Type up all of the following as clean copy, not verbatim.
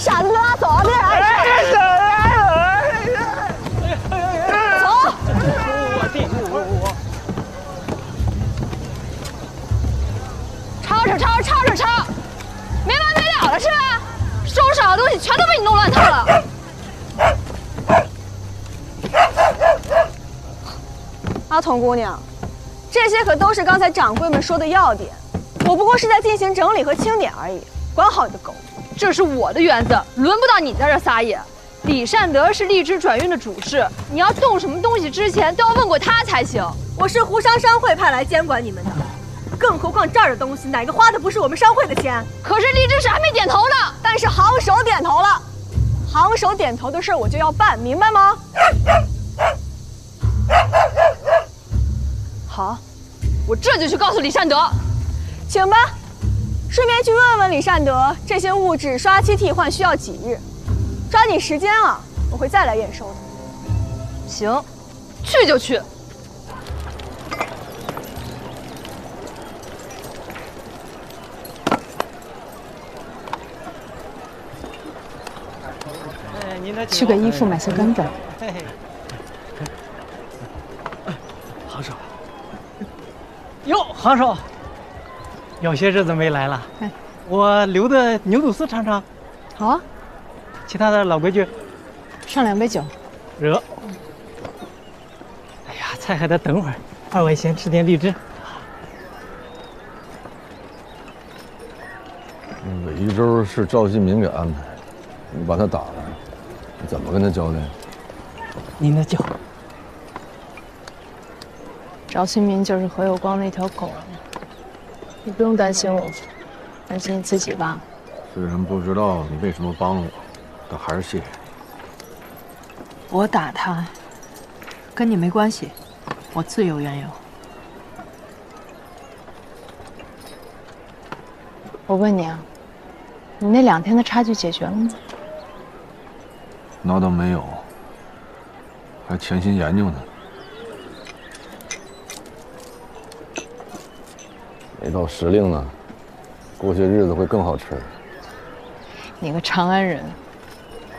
傻子能拉走啊？别来！走！吵，没完没了了是吧？收拾好东西全都被你弄乱套了。阿童姑娘，这些可都是刚才掌柜们说的要点，我不过是在进行整理和清点而已。管好你的狗！这是我的园子，轮不到你在这撒野。李善德是荔枝转运的主事，你要动什么东西之前都要问过他才行。我是湖商商会派来监管你们的，更何况这儿的东西哪个花的不是我们商会的钱？可是荔枝是还没点头呢，但是行首点头了，行首点头的事我就要办，明白吗？好，我这就去告诉李善德，请吧。顺便去问问李善德，这些物质刷漆替换需要几日？抓紧时间啊，我会再来验收的。行，去就去。去给义父买些干枣。行首，哟，行首，有些日子没来了，我留的牛肚丝尝尝。好啊。其他的老规矩，上2杯酒。热。哎呀，菜还得等会儿，二位先吃点荔枝。韦一舟是赵新民给安排，你把他打了，你怎么跟他交代？您的酒。赵新民就是何有光那条狗，你不用担心我，担心你自己吧。虽然不知道你为什么帮我，但还是谢谢。我打他，跟你没关系，我自有缘由。我问你啊，你那2天的差距解决了吗？那倒没有，还潜心研究呢。没到时令呢，过些日子会更好吃。你个长安人，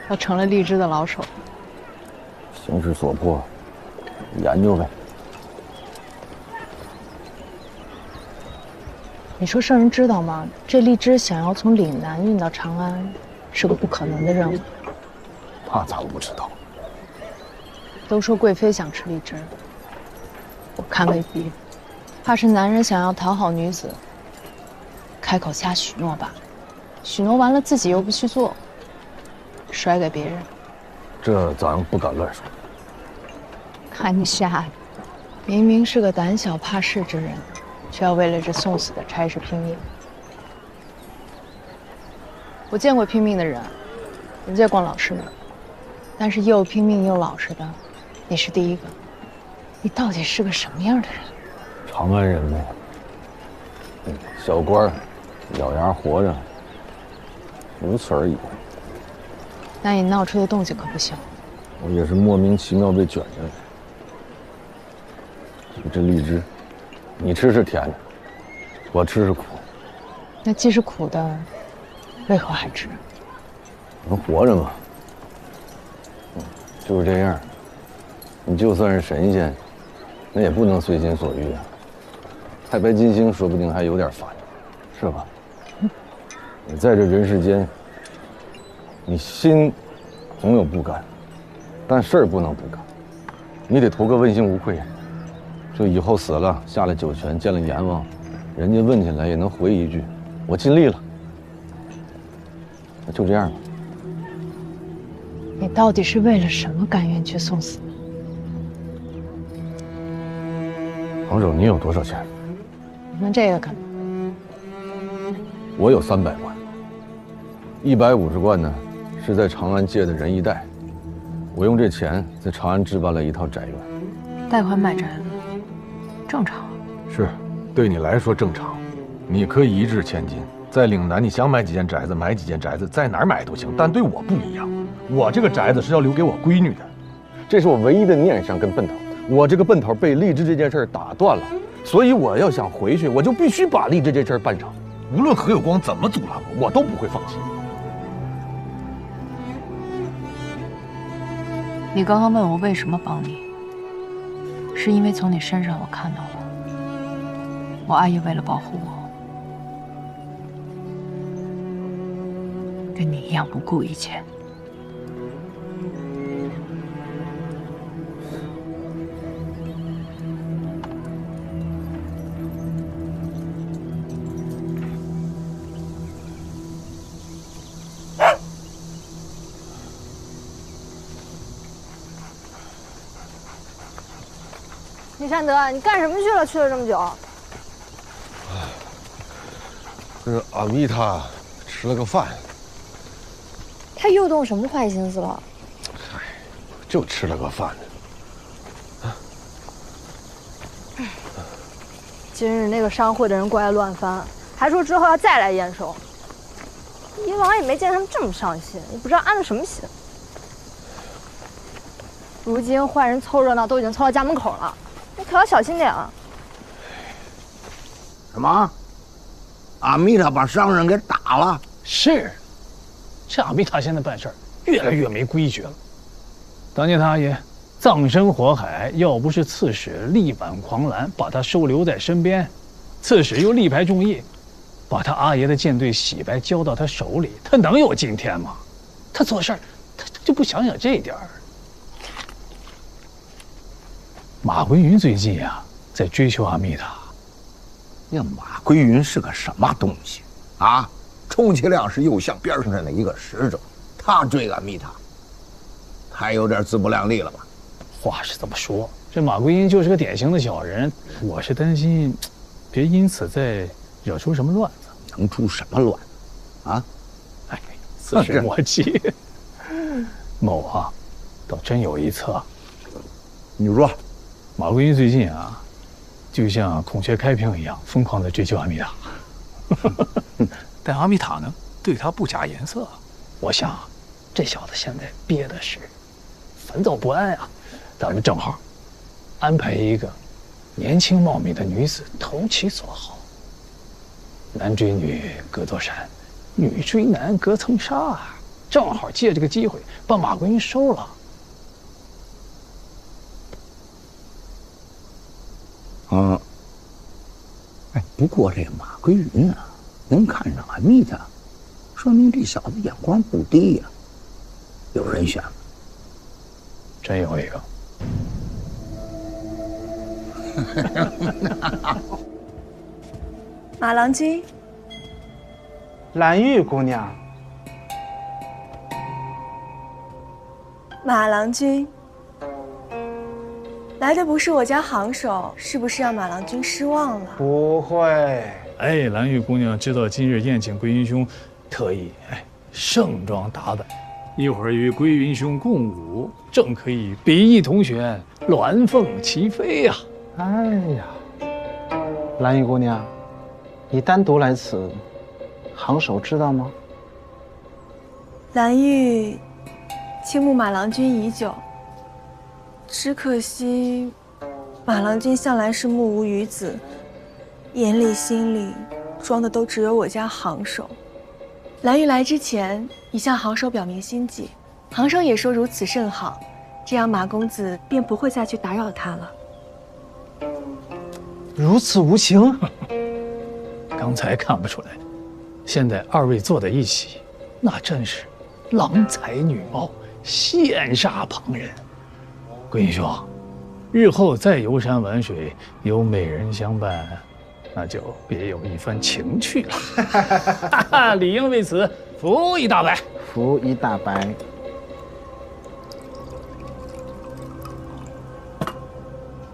要成了荔枝的老手。形势所迫，研究呗。你说圣人知道吗？这荔枝想要从岭南运到长安，是个不可能的任务。那咋不知道？都说贵妃想吃荔枝，我看未必，怕是男人想要讨好女子，开口瞎许诺吧。许诺完了自己又不去做，甩给别人。这咱不敢乱说。看你吓的，明明是个胆小怕事之人，却要为了这送死的差事拼命。我见过拼命的人，也见过老实的，但是又拼命又老实的，你是第一个。你到底是个什么样的人？长安人呗，小官儿，咬牙活着，如此而已。那你闹出的动静可不小。我也是莫名其妙被卷进来。就这荔枝，你吃是甜的，我吃是苦。那既是苦的，为何还吃？能活着吗？就是这样。你就算是神仙，那也不能随心所欲啊。太白金星说不定还有点烦，是吧？你在这人世间，你心总有不甘，但事儿不能不干，你得图个问心无愧。就以后死了，下了九泉，见了阎王，人家问起来也能回一句：“我尽力了。”那就这样吧。你到底是为了什么甘愿去送死？黄手，你有多少钱？问这个干嘛？我有300贯，150贯呢是在长安借的仁义贷，我用这钱在长安置办了一套宅院。贷款买宅子，正常。是，对你来说正常，你可以一掷千金，在岭南你想买几间宅子买几间宅子，在哪儿买都行。但对我不一样，我这个宅子是要留给我闺女的，这是我唯一的念想跟奔头。我这个奔头被荔枝这件事打断了，所以我要想回去，我就必须把荔枝这事办成。无论何有光怎么阻拦我，我都不会放弃。你刚刚问我为什么帮你，是因为从你身上我看到了，我阿姨为了保护我，跟你一样不顾一切。李善德，你干什么去了？去了这么久？跟阿米塔吃了个饭。他又动什么坏心思了？嗨，就吃了个饭。今日那个商会的人过来乱翻，还说之后要再来验收。以往也没见他们这么上心，也不知道安的什么心。如今坏人凑热闹都已经凑到家门口了。你可要小心点啊！什么？阿米塔把商人给打了？是，这阿米塔现在办事儿越来越没规矩了。当年他阿爷葬身火海，要不是刺史力挽狂澜把他收留在身边，刺史又力排众议，把他阿爷的舰队洗白交到他手里，他能有今天吗？他做事儿，他就不想想这点儿。马归云最近啊，在追求阿米塔。那马归云是个什么东西啊？充其量是右相边上的一个使者，他追阿米塔，太有点自不量力了吧？话是这么说，这马归云就是个典型的小人，我是担心，别因此再惹出什么乱子。能出什么乱子啊？哎，此时莫急。某啊，倒真有一策。你说。马归云最近啊，就像孔雀开屏一样，疯狂地追求阿米塔。但阿米塔呢，对他不假颜色。我想，这小子现在憋的是烦躁不安啊。咱们正好安排一个年轻貌美的女子投其所好，男追女隔座山，女追男隔层纱啊，正好借这个机会把马归云收了。哎，不过这个马归云啊，能看上阿米塔，说明这小子眼光不低呀。有人选吗？真有一个。马郎君，蓝玉姑娘，马郎君。来的不是我家行手，是不是让马郎君失望了？不会。哎，蓝玉姑娘知道今日宴请归云兄，特意盛装打扮，一会儿与归云兄共舞，正可以比翼同旋，鸾凤齐飞呀！哎呀，蓝玉姑娘，你单独来此，行手知道吗？蓝玉倾慕马郎君已久。只可惜，马郎君向来是目无余子，眼里心里装的都只有我家行手。蓝玉来之前已向行手表明心迹，行手也说如此甚好，这样马公子便不会再去打扰他了。如此无情，刚才看不出来，现在二位坐在一起，那真是郎才女貌，羡煞旁人。归云兄，日后再游山玩水，有美人相伴，那就别有一番情趣了。理应为此扶一大白。扶一大白。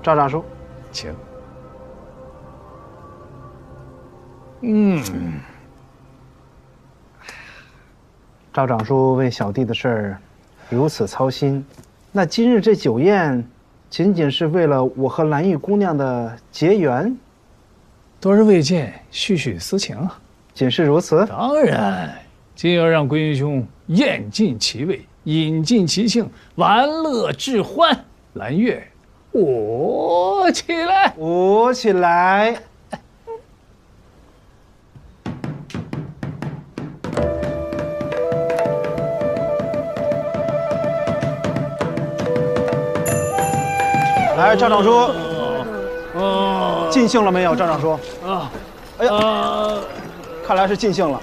赵长书，请。赵长书为小弟的事儿如此操心，那今日这酒宴，仅仅是为了我和蓝玉姑娘的结缘？多日未见，叙叙私情啊。仅是如此？当然，今要让归云兄宴尽其味，饮尽其兴，玩乐致欢。蓝月，舞起来！舞起来！来，赵长书，尽兴了没有？赵长书，哎呀，看来是尽兴了。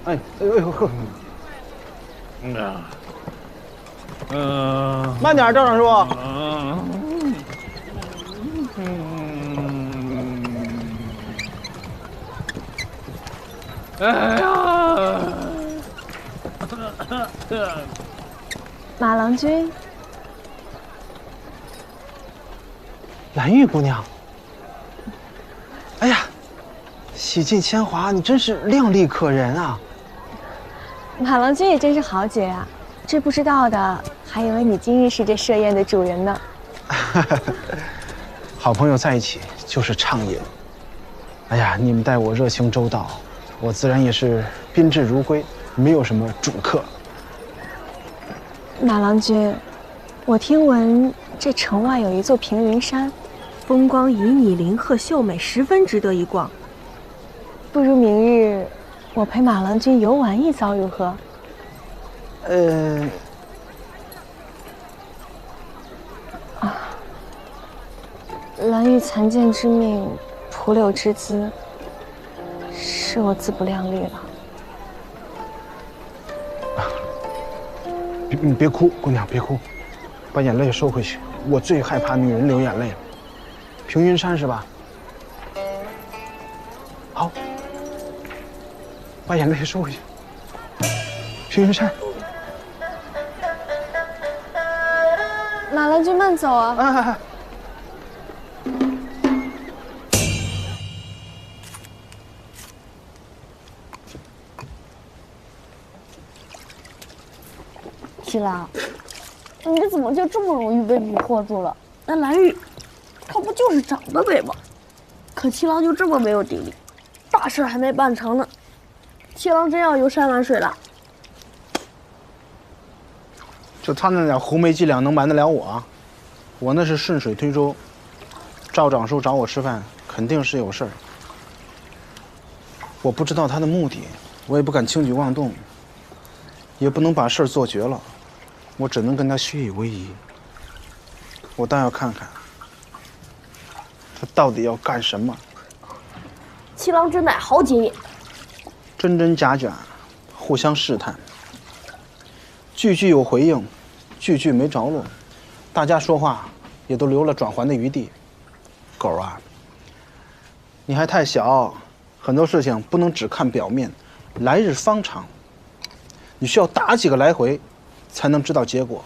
哎呦呵，慢点，赵长书。哎呀！马郎君，蓝玉姑娘，哎呀，洗尽铅华，你真是靓丽可人啊！马郎君也真是豪杰啊！这不知道的，还以为你今日是这设宴的主人呢。好朋友在一起就是畅饮。哎呀，你们待我热情周到，我自然也是宾至如归，没有什么主客。马郎君，我听闻这城外有一座平云山，风光旖旎、林壑秀美，十分值得一逛。不如明日我陪马郎君游玩一遭，如何？蓝玉残剑之命，蒲柳之姿，是我自不量力了。你别哭，姑娘别哭，把眼泪收回去。我最害怕女人流眼泪了。平云山是吧？好，把眼泪收回去。平云山。马郎君慢走啊！哎。七郎，你怎么就这么容易被迷惑住了？那蓝玉，她不就是长得美吗？可七郎就这么没有定力，大事还没办成呢，七郎真要游山玩水了？就他那点狐媚伎俩能瞒得了我？我那是顺水推舟。赵长叔找我吃饭，肯定是有事儿。我不知道他的目的，我也不敢轻举妄动，也不能把事儿做绝了。我只能跟他虚以为宜。我倒要看看他到底要干什么。七郎真乃豪杰也。真真假假，互相试探，句句有回应，句句没着落，大家说话也都留了转圜的余地。狗啊，你还太小，很多事情不能只看表面，来日方长。你需要打几个来回，才能知道结果。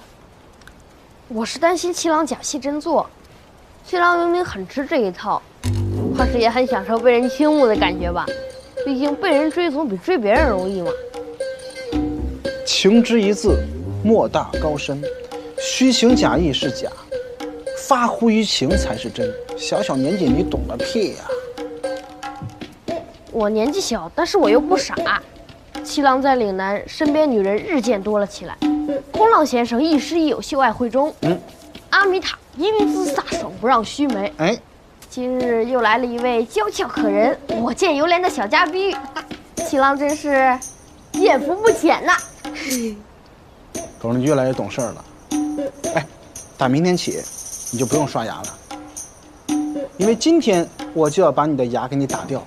我是担心七郎假戏真做，七郎明明很吃这一套，怕是也很享受被人倾慕的感觉吧？毕竟被人追总比追别人容易嘛。情之一字，莫大高深，虚情假意是假，发乎于情才是真。小小年纪你懂个屁呀！我年纪小，但是我又不傻。七郎在岭南身边女人日渐多了起来，空浪先生亦师亦友秀爱慧中，阿米塔英姿飒爽不让须眉。今日又来了一位娇俏可人、我见犹怜的小家碧玉，七郎真是艳福不浅呐。狗，你越来越懂事儿了。打明天起，你就不用刷牙了，因为今天我就要把你的牙给你打掉。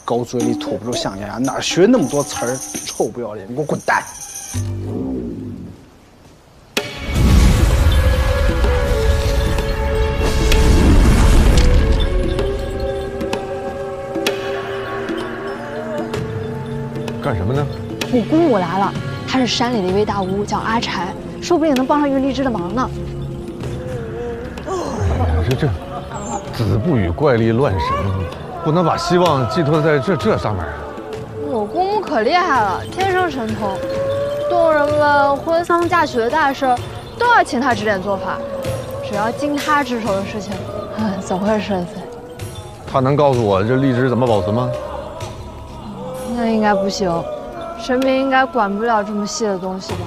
狗嘴里吐不出象牙，哪学那么多词儿？臭不要脸，你给我滚蛋！干什么呢？我姑母来了，她是山里的一位大巫，叫阿柴，说不定能帮上玉荔枝的忙呢。这子不语怪力乱神，不能把希望寄托在这上面。我姑母可厉害了，天生神通，动人们婚丧嫁娶的大事都要请她指点做法。只要经她之手的事情，总会顺遂。他能告诉我这荔枝怎么保存吗？那应该不行，神明应该管不了这么细的东西吧？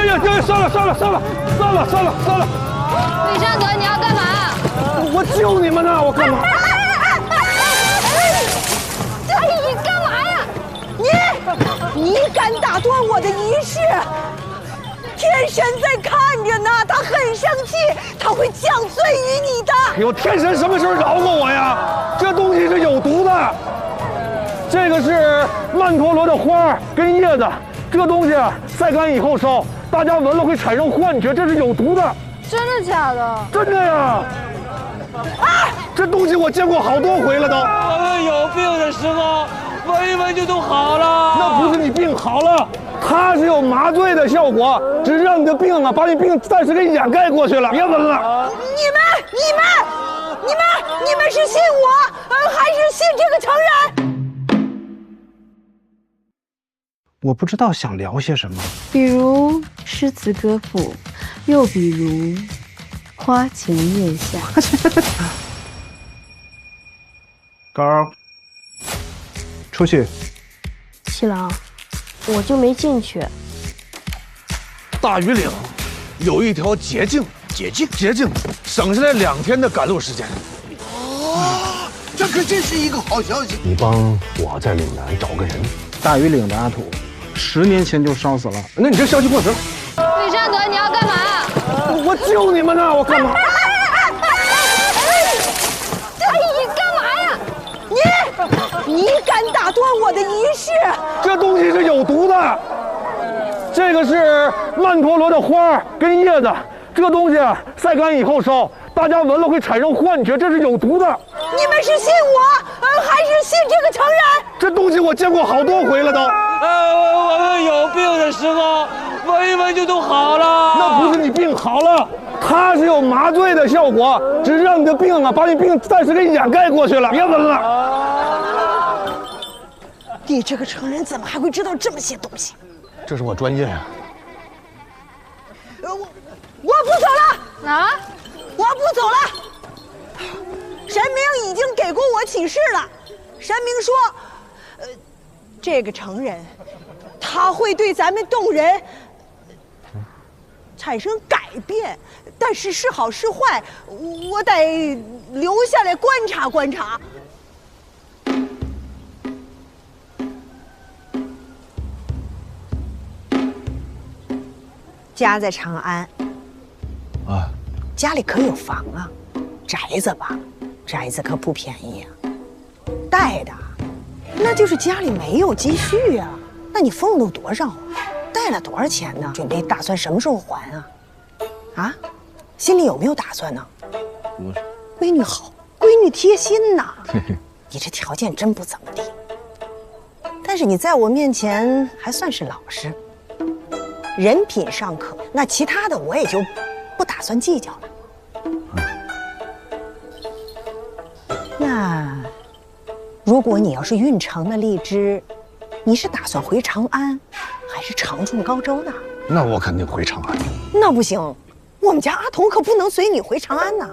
呀，上算了！李善德，你要干嘛？我救你们呢，我干嘛？你干嘛呀？你敢打断我的仪式？天神在看着呢，他很生气，他会降罪于你的。哎呦，天神什么时候饶过我呀？这东西是有毒的，这个是曼陀罗的花跟叶子，这东西晒干以后烧，大家闻了会产生幻觉，这是有毒的。真的假的？真的呀！这东西我见过好多回了都。我们有病的时候闻一闻就都好了。那不是你病好了，它是有麻醉的效果，只是让你的病把你病暂时给掩盖过去了。别闻了。你们是信我，还是信这个成人？我不知道想聊些什么。比如诗词歌赋，又比如花前月下。高儿，出去。七郎，我就没进去。大庾岭有一条捷径，省下来2天的赶路时间。这可真是一个好消息。你帮我在岭南找个人。大庾岭的阿土，10年前就烧死了。那你这消息过时了。李善德，你要干嘛？我救你们呢，我干嘛？你干嘛呀？你敢打断我的仪式？这东西是有毒的，这个是曼陀罗的花跟叶子，这东西晒干以后烧，大家闻了会产生幻觉，这是有毒的。你们是信我，还是信这个成人？这东西我见过好多回了都。我们有病的时候闻一闻就都好了。那不是你病好了，它是有麻醉的效果，只是让你的病把你病暂时给掩盖过去了。别闻了。你这个成人怎么还会知道这么些东西？这是我专业呀。我不走了啊！我不走了。神明已经给过我启示了，神明说，这个成人，他会对咱们洞人产生改变，但是是好是坏，我得留下来观察观察。家在长安，家里可有房啊？宅子吧，宅子可不便宜啊。贷的，那就是家里没有积蓄啊。那你俸禄多少啊？贷了多少钱呢？准备打算什么时候还啊？啊，心里有没有打算呢？闺女好，闺女贴心呐。你这条件真不怎么地，但是你在我面前还算是老实，人品尚可。那其他的我也就不打算计较了。那如果你要是运成了荔枝，你是打算回长安，还是常驻高州呢？那我肯定回长安。那不行，我们家阿童可不能随你回长安呐。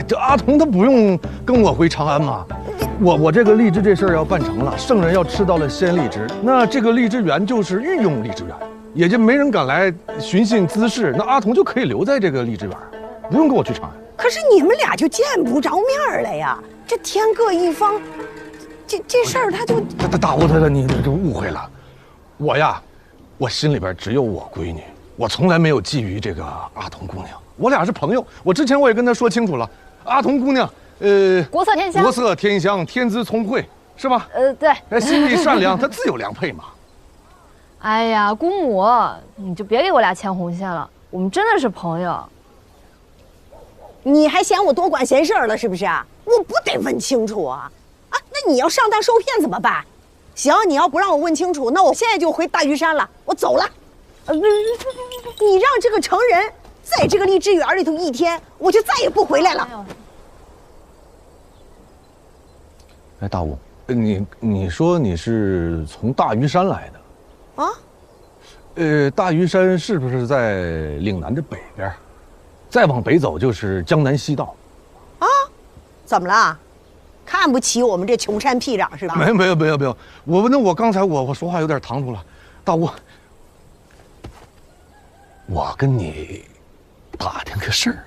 这阿童他不用跟我回长安吗？我这个荔枝这事儿要办成了，圣人要吃到了鲜荔枝，那这个荔枝园就是御用荔枝园，也就没人敢来寻衅滋事，那阿童就可以留在这个荔枝园，不用跟我去长安。可是你们俩就见不着面了呀，这天各一方，这事儿他就大胡子，你这误会了，我呀，我心里边只有我闺女，我从来没有觊觎这个阿童姑娘，我俩是朋友，我之前我也跟她说清楚了，阿童姑娘。国色天香，国色天香，天资聪慧，是吧？对，心地善良，她自有良配嘛。哎呀，姑母，你就别给我俩牵红线了，我们真的是朋友。你还嫌我多管闲事儿了是不是啊？我不得问清楚啊！啊，那你要上当受骗怎么办？行，你要不让我问清楚，那我现在就回大屿山了，我走了。你让这个成人在这个荔枝园里头1天，我就再也不回来了。哎，大武，你说你是从大屿山来的？啊？大屿山是不是在岭南的北边？再往北走就是江南西道。啊？怎么了？看不起我们这穷山僻壤是吧？没有，我刚才我说话有点唐突了，大姑，我跟你打听个事儿。